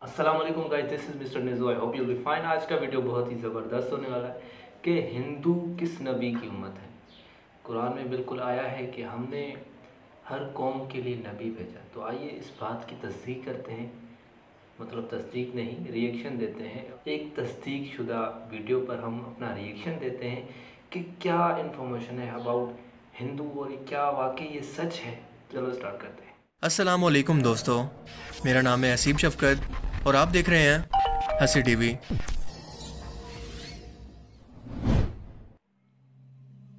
अस्सलाम वालेकुम guys, this is mister Nizo. I hope you will be fine. आज का वीडियो बहुत ही ज़बरदस्त होने वाला है कि हिंदू किस नबी की उम्मत है। कुरान में बिल्कुल आया है कि हमने हर कौम के लिए नबी भेजा। तो आइए इस बात की तस्दीक करते हैं, मतलब तस्दीक नहीं, रिएक्शन देते हैं। एक तस्दीक शुदा वीडियो पर हम अपना रिएक्शन देते हैं कि क्या इन्फॉर्मेशन है अबाउट हिंदू और क्या वाकई ये सच है। चलो स्टार्ट करते हैं। अस्सलाम वालेकुम दोस्तों, मेरा नाम है असीम शफकत और आप देख रहे हैं हंसी टीवी।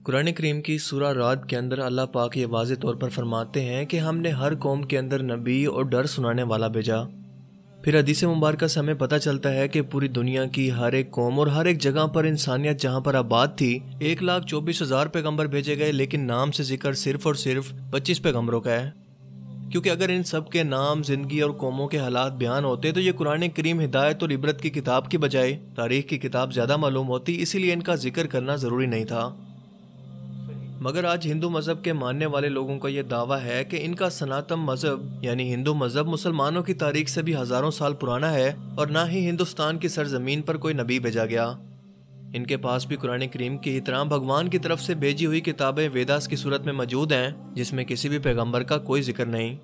कुरान करीम की सूरा राद के अंदर अल्लाह पाक ये वाज़ेह तौर पर फरमाते हैं कि हमने हर कौम के अंदर नबी और डर सुनाने वाला भेजा। फिर हदीस मुबारक से हमें पता चलता है कि पूरी दुनिया की हर एक कौम और हर एक जगह पर इंसानियत जहाँ पर आबाद थी 1,24,000 पैगम्बर भेजे गए, लेकिन नाम से जिक्र सिर्फ और सिर्फ 25 पैगम्बरों का है। क्योंकि अगर इन सब के नाम, जिंदगी और कौमों के हालात बयान होते तो ये कुरान करीम हिदायत और इबरत की किताब की बजाय तारीख की किताब ज़्यादा मालूम होती, इसीलिए इनका जिक्र करना ज़रूरी नहीं था। मगर आज हिंदू मज़हब के मानने वाले लोगों का यह दावा है कि इनका सनातन मज़हब यानी हिंदू मज़हब मुसलमानों की तारीख से भी हज़ारों साल पुराना है और ना ही हिंदुस्तान की सरजमीन पर कोई नबी भेजा गया। इनके पास भी कुरान करीम की तरह भगवान की तरफ से भेजी हुई किताबें वेदास की सूरत में मौजूद हैं, जिसमें किसी भी पैगंबर का कोई जिक्र नहीं।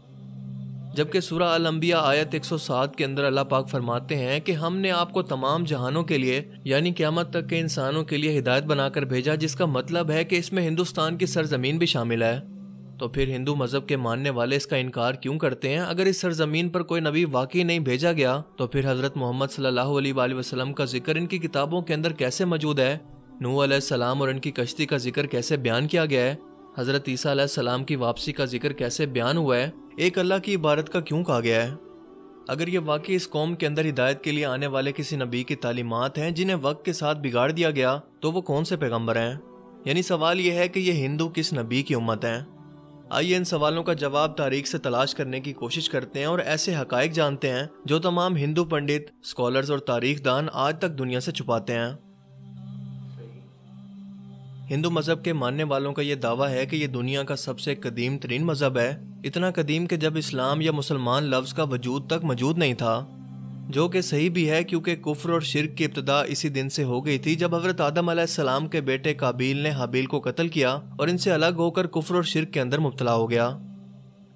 जबकि सूरा अल अंबिया आयत 107 के अंदर अल्लाह पाक फरमाते हैं कि हमने आपको तमाम जहानों के लिए यानी क़यामत तक के इंसानों के लिए हिदायत बनाकर भेजा, जिसका मतलब है कि इसमें हिंदुस्तान की सरजमीन भी शामिल है। तो फिर हिंदू मज़हब के मानने वाले इसका इनकार क्यों करते हैं? अगर इस सरजमीन पर कोई नबी वाकई नहीं भेजा गया तो फिर हज़रत मोहम्मद सल्लल्लाहु अलैहि वसल्लम का जिक्र इनकी किताबों के अंदर कैसे मौजूद है? नूह अलैहिस्सलाम और इनकी कश्ती का जिक्र कैसे बयान किया गया है? हज़रत ईसा अलैहिस्सलाम की वापसी का जिक्र कैसे बयान हुआ है? एक अल्लाह की इबारत का क्यों कहा गया है? अगर ये वाकई इस कौम के अंदर हिदायत के लिए आने वाले किसी नबी की तालीमात हैं जिन्हें वक्त के साथ बिगाड़ दिया गया, तो वो कौन से पैगंबर हैं? यानी सवाल ये है कि ये हिंदू किस नबी की उम्मत हैं? आइए इन सवालों का जवाब तारीख से तलाश करने की कोशिश करते हैं और ऐसे हकायक जानते हैं जो तमाम हिंदू पंडित, स्कॉलर्स और तारीखदान आज तक दुनिया से छुपाते हैं। हिंदू मज़हब के मानने वालों का यह दावा है कि यह दुनिया का सबसे कदीम तरीन मज़हब है, इतना कदीम कि जब इस्लाम या मुसलमान लफ्ज़ का वजूद तक मौजूद नहीं था। जो कि सही भी है, क्योंकि कुफ्र और शिर्क की इब्तिदा इसी दिन से हो गई थी जब हज़रत आदम अलैहिस्सलाम के बेटे काबील ने हाबील को कत्ल किया और इनसे अलग होकर कुफ्र और शिर्क के अंदर मुब्तला हो गया।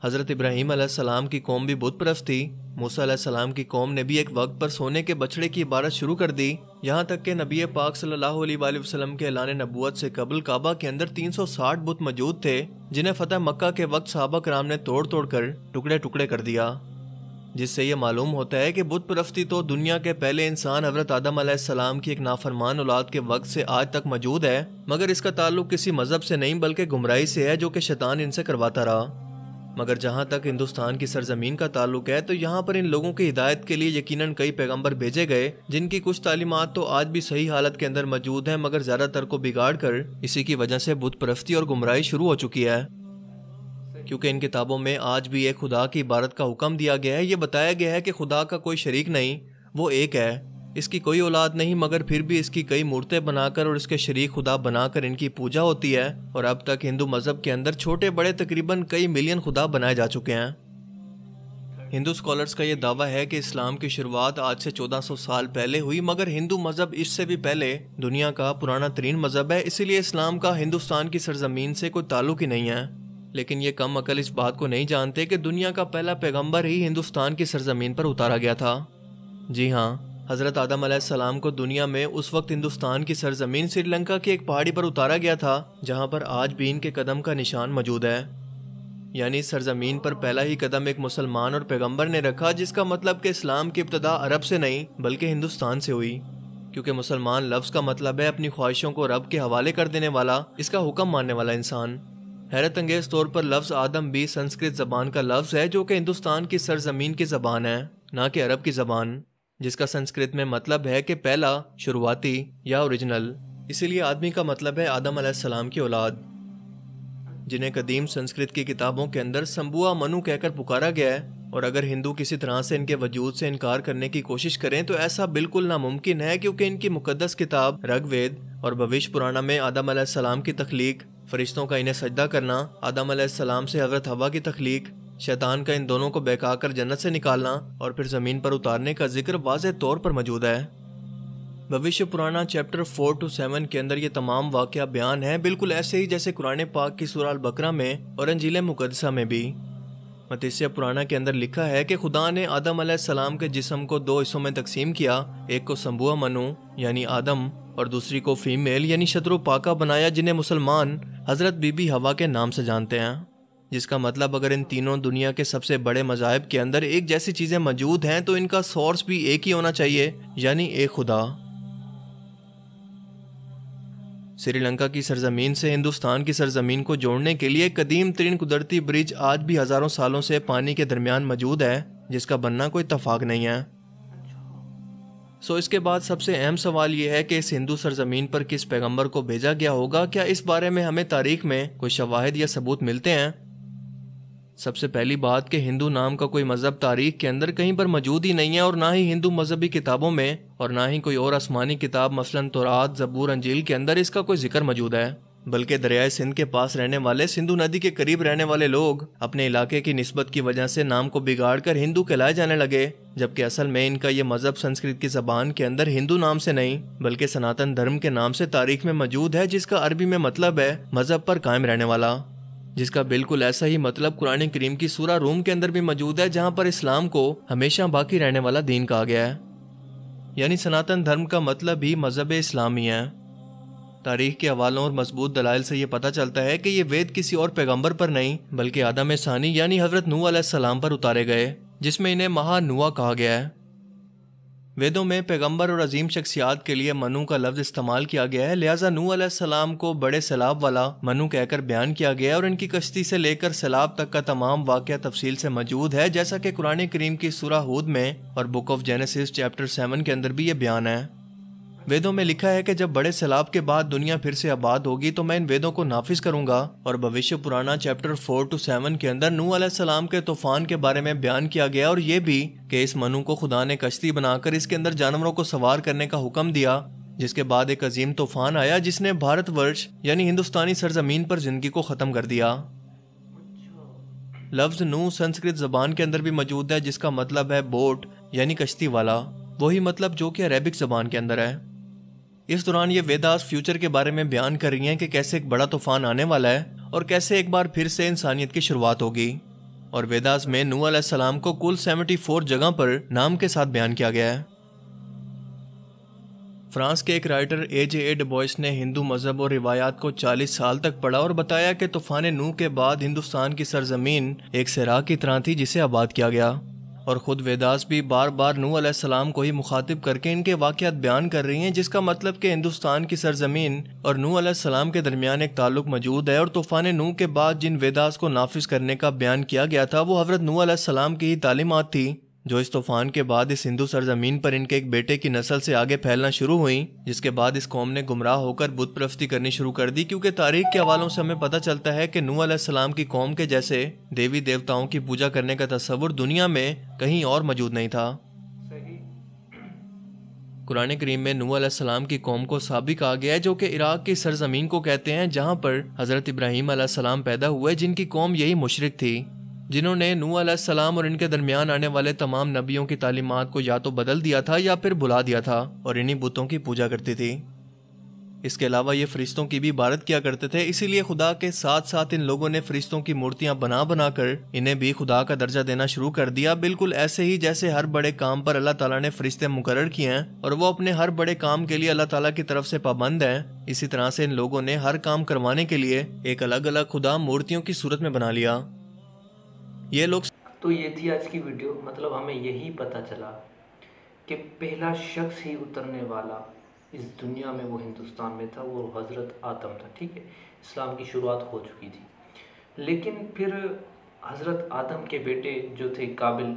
हज़रत इब्राहीम अलैहिस्सलाम की कौम भी बुत परस्त थी। मूसा अलैहिस्सलाम की कौम ने भी एक वक्त पर सोने के बछड़े की इबारत शुरू कर दी, यहाँ तक कि नबी पाक सल्लल्लाहु अलैहि वसल्लम के ऐलान नबूवत से कबल काबा के अंदर 360 बुत मौजूद थे, जिन्हें फतह मक्का के वक्त सहाबा कराम ने तोड़ तोड़ कर टुकड़े टुकड़े कर दिया। जिससे यह मालूम होता है कि बुत परस्ती तो दुनिया के पहले इंसान हज़रत आदम अलैहिस्सलाम की एक नाफरमान औलाद के वक्त से आज तक मौजूद है, मगर इसका ताल्लुक किसी मजहब से नहीं बल्कि गुमराही से है जो कि शैतान इनसे करवाता रहा। मगर जहाँ तक हिंदुस्तान की सरजमीन का ताल्लुक है तो यहाँ पर इन लोगों की हिदायत के लिए यकीनन कई पैगंबर भेजे गए, जिनकी कुछ तालीमात तो आज भी सही हालत के अंदर मौजूद हैं, मगर ज़्यादातर को बिगाड़ कर इसी की वजह से बुत परस्ती और गुमराही शुरू हो चुकी है। क्योंकि इन किताबों में आज भी एक खुदा की इबारत का हुक्म दिया गया है। ये बताया गया है कि खुदा का कोई शरीक नहीं, वो एक है, इसकी कोई औलाद नहीं, मगर फिर भी इसकी कई मूर्तें बनाकर और इसके शरीक खुदा बनाकर इनकी पूजा होती है। और अब तक हिंदू मज़हब के अंदर छोटे बड़े तकरीबन कई मिलियन खुदा बनाए जा चुके हैं। हिंदू स्कॉलर्स का यह दावा है कि इस्लाम की शुरुआत आज से 1400 साल पहले हुई, मगर हिंदू मज़हब इससे भी पहले दुनिया का पुराना तरीन मज़हब है, इसीलिए इस्लाम का हिंदुस्तान की सरजमीन से कोई ताल्लुक ही नहीं है। लेकिन ये कम अकल इस बात को नहीं जानते कि दुनिया का पहला पैगंबर ही हिंदुस्तान की सरजमीन पर उतारा गया था। जी हाँ, हज़रत आदम अलैहिस्सलाम को दुनिया में उस वक्त हिंदुस्तान की सरजमीन श्रीलंका की एक पहाड़ी पर उतारा गया था, जहाँ पर आज भी इनके कदम का निशान मौजूद है। यानी सरजमीन पर पहला ही कदम एक मुसलमान और पैगंबर ने रखा, जिसका मतलब कि इस्लाम की इब्तिदा अरब से नहीं बल्कि हिंदुस्तान से हुई। क्योंकि मुसलमान लफ्ज़ का मतलब है अपनी ख्वाहिशों को रब के हवाले कर देने वाला, इसका हुक्म मानने वाला इंसान। हैरत अंगेज तौर पर लफ्ज़ आदम भी संस्कृत ज़बान का लफ्ज़ है, जो कि हिंदुस्तान की सरजमीन की ज़बान है, ना कि अरब की ज़बान, जिसका संस्कृत में मतलब है कि पहला, शुरुआती या ओरिजिनल। इसीलिए आदमी का मतलब है आदम अलैहिस्सलाम की औलाद, जिन्हें कदीम संस्कृत की किताबों के अंदर संबुआ मनु कहकर पुकारा गया है। और अगर हिंदू किसी तरह से इनके वजूद से इनकार करने की कोशिश करें तो ऐसा बिल्कुल नामुमकिन है, क्योंकि इनकी मुकद्दस किताब ऋग्वेद और भविष्य पुराण में आदम अलैहिस्सलाम की तख्लीक, फरिश्तों का इन्हें सजदा करना, आदम अलैहिस्सलाम से हज़रत हवा की तख्लीक, शैतान का इन दोनों को बहकाकर जन्नत से निकालना और फिर ज़मीन पर उतारने का जिक्र वाज़ेह तौर पर मौजूद है। भविष्य पुराना चैप्टर 4 to 7 के अंदर ये तमाम वाक़या बयान है, बिल्कुल ऐसे ही जैसे कुरान पाक की सूरह अल-बकरा में और इंजील मुक़द्दसा में भी। मत्तिस्या पुराना के अंदर लिखा है कि खुदा ने आदम अलैहिस्सलाम के जिस्म को 2 हिस्सों में तकसीम किया, एक को संबुआ मनु यानी आदम और दूसरी को फीमेल यानी शत्रु पाका बनाया, जिन्हें मुसलमान हज़रत बीबी हवा के नाम से जानते हैं। जिसका मतलब अगर इन तीनों दुनिया के सबसे बड़े मज़ाहिब के अंदर एक जैसी चीज़ें मौजूद हैं तो इनका सोर्स भी एक ही होना चाहिए, यानी एक खुदा। श्रीलंका की सरजमीन से हिंदुस्तान की सरजमीन को जोड़ने के लिए कदीम तरीन कुदरती ब्रिज आज भी हज़ारों सालों से पानी के दरमियान मौजूद है, जिसका बनना कोई इत्तफाक नहीं है। इसके बाद सबसे अहम सवाल यह है कि इस हिंदू सरजमीन पर किस पैगंबर को भेजा गया होगा। क्या इस बारे में हमें तारीख में कोई शवाहिद या सबूत मिलते हैं? सबसे पहली बात कि हिंदू नाम का कोई मज़हब तारीख के अंदर कहीं पर मौजूद ही नहीं है, और ना ही हिंदू मजहबी किताबों में और ना ही कोई और आसमानी किताब मसलन तौरात, ज़बूर, अंजील के अंदर इसका कोई जिक्र मौजूद है। बल्कि दरियाए सिंध के पास रहने वाले, सिंधु नदी के करीब रहने वाले लोग अपने इलाके की निस्बत की वजह से नाम को बिगाड़ कर हिंदू कहलाए जाने लगे, जबकि असल में इनका ये मज़हब संस्कृत की ज़बान के अंदर हिंदू नाम से नहीं बल्कि सनातन धर्म के नाम से तारीख में मौजूद है, जिसका अरबी में मतलब है मज़हब पर कायम रहने वाला। जिसका बिल्कुल ऐसा ही मतलब कुरान करीम की सूरह रूम के अंदर भी मौजूद है, जहाँ पर इस्लाम को हमेशा बाकी रहने वाला दीन कहा गया है। यानी सनातन धर्म का मतलब ही मज़हब इस्लामी है। तारीख के हवालों और मजबूत दलाइल से ये पता चलता है कि ये वेद किसी और पैगंबर पर नहीं बल्कि आदम सानी यानी हज़रत नूह अलैहिस्सलाम पर उतारे गए, जिसमें इन्हें महानुआ कहा गया है। वेदों में पैगंबर और अजीम शख्सियात के लिए मनु का लफ्ज़ इस्तेमाल किया गया है, लिहाजा नूह अलैहिस्सलाम को बड़े सैलाब वाला मनु कहकर बयान किया गया और इनकी कश्ती से लेकर सैलाब तक का तमाम वाक़या तफसील से मौजूद है, जैसा कि कुरान करीम की सूरह हूद में और बुक ऑफ जेनेसिस चैप्टर 7 के अंदर भी ये बयान है। वेदों में लिखा है कि जब बड़े सैलाब के बाद दुनिया फिर से आबाद होगी तो मैं इन वेदों को नाफिज करूंगा, और भविष्य पुराना चैप्टर 4 to 7 के अंदर नूह अलैहिस्सलाम के तूफान के बारे में बयान किया गया, और ये भी कि इस मनु को खुदा ने कश्ती बनाकर इसके अंदर जानवरों को सवार करने का हुक्म दिया, जिसके बाद एक अजीम तूफान आया जिसने भारतवर्ष यानी हिंदुस्तानी सरजमीन पर जिंदगी को ख़त्म कर दिया। लफ्ज़ नूह संस्कृत ज़बान के अंदर भी मौजूद है, जिसका मतलब है बोट यानी कश्ती वाला, वही मतलब जो कि अरेबिक ज़बान के अंदर है। इस दौरान ये वेदास फ्यूचर के बारे में बयान कर रही हैं कि कैसे एक बड़ा तूफान आने वाला है और कैसे एक बार फिर से इंसानियत की शुरुआत होगी। और वेदास में नूह अलैहिस्सलाम को कुल 74 जगह पर नाम के साथ बयान किया गया है। फ्रांस के एक राइटर ए डुबोइस ने हिंदू मजहब और रिवायात को 40 साल तक पढ़ा और बताया कि तूफान नूह के बाद हिंदुस्तान की सरजमीन एक सराह की तरह थी जिसे आबाद किया गया, और खुद वेदास भी बार बार नूह अलैहिस्सलाम को ही मुखातिब करके इनके वाक़यात बयान कर रही हैं, जिसका मतलब कि हिंदुस्तान की सरजमीन और नूह अलैहिस्सलाम के दरमियान एक ताल्लुक मौजूद है। और तूफान नूह के बाद जिन वेदास को नाफिज करने का बयान किया गया था वो हज़रत नूह अलैहिस्सलाम की ही तालीमात थी, जो इस तूफान के बाद इस हिंदू सरजमीन पर इनके एक बेटे की नस्ल से आगे फैलना शुरू हुई, जिसके बाद इस कौम ने गुमराह होकर बुत परस्ती करनी शुरू कर दी, क्योंकि तारीख के हवालों से हमें पता चलता है कि नूह अलैहिस्सलाम की कौम के जैसे देवी देवताओं की पूजा करने का तस्वुर दुनिया में कहीं और मौजूद नहीं था। कुरान करीम में नूह अलैहिस्सलाम की कौम को साबी कहा गया है, जो कि इराक की सरजमीन को कहते हैं, जहाँ पर हज़रत इब्राहीम अलैहिस्सलाम पैदा हुए, जिनकी कौम यही मुशरिक थी, जिन्होंने नूह अलैहिस्सलाम और इनके दरमियान आने वाले तमाम नबियों की तालीमात को या तो बदल दिया था या फिर भुला दिया था और इन्हीं बुतों की पूजा करती थी। इसके अलावा ये फरिश्तों की भी इबादत किया करते थे, इसीलिए खुदा के साथ साथ इन लोगों ने फरिश्तों की मूर्तियां बना बना कर इन्हें भी खुदा का दर्जा देना शुरू कर दिया, बिल्कुल ऐसे ही जैसे हर बड़े काम पर अल्लाह ताला ने फरिश्ते मुकर्रर किए हैं और वो अपने हर बड़े काम के लिए अल्लाह ताला की तरफ से पाबंद हैं। इसी तरह से इन लोगों ने हर काम करवाने के लिए एक अलग अलग खुदा मूर्तियों की सूरत में बना लिया। ये लोग तो ये थी आज की वीडियो। मतलब हमें यही पता चला कि पहला शख्स ही उतरने वाला इस दुनिया में वो हिंदुस्तान में था, वो हज़रत आदम था। ठीक है, इस्लाम की शुरुआत हो चुकी थी, लेकिन फिर हज़रत आदम के बेटे जो थे काबिल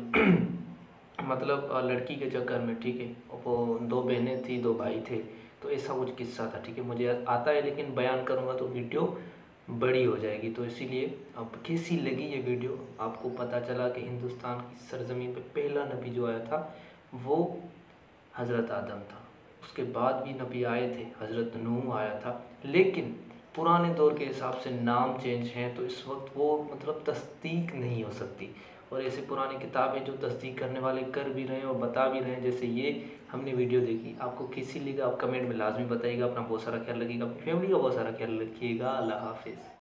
मतलब लड़की के चक्कर में, ठीक है, वो 2 बहनें थी 2 भाई थे, तो ऐसा कुछ किस्सा था। ठीक है, मुझे आता है लेकिन बयान करूँगा तो वीडियो बड़ी हो जाएगी, तो इसीलिए अब कैसी लगी ये वीडियो। आपको पता चला कि हिंदुस्तान की सरजमीन पे पहला नबी जो आया था वो हज़रत आदम था। उसके बाद भी नबी आए थे, हज़रत नूह आया था, लेकिन पुराने दौर के हिसाब से नाम चेंज हैं तो इस वक्त वो मतलब तस्दीक नहीं हो सकती। और ऐसे पुरानी किताबें जो तस्दीक करने वाले कर भी रहे हैं और बता भी रहे हैं, जैसे ये हमने वीडियो देखी, आपको कैसी लगी आप कमेंट में लाजमी बताइएगा। अपना बहुत सारा ख्याल रखिएगा, अपनी फैमिली का बहुत सारा ख्याल रखिएगा। अल्लाह हाफिज़।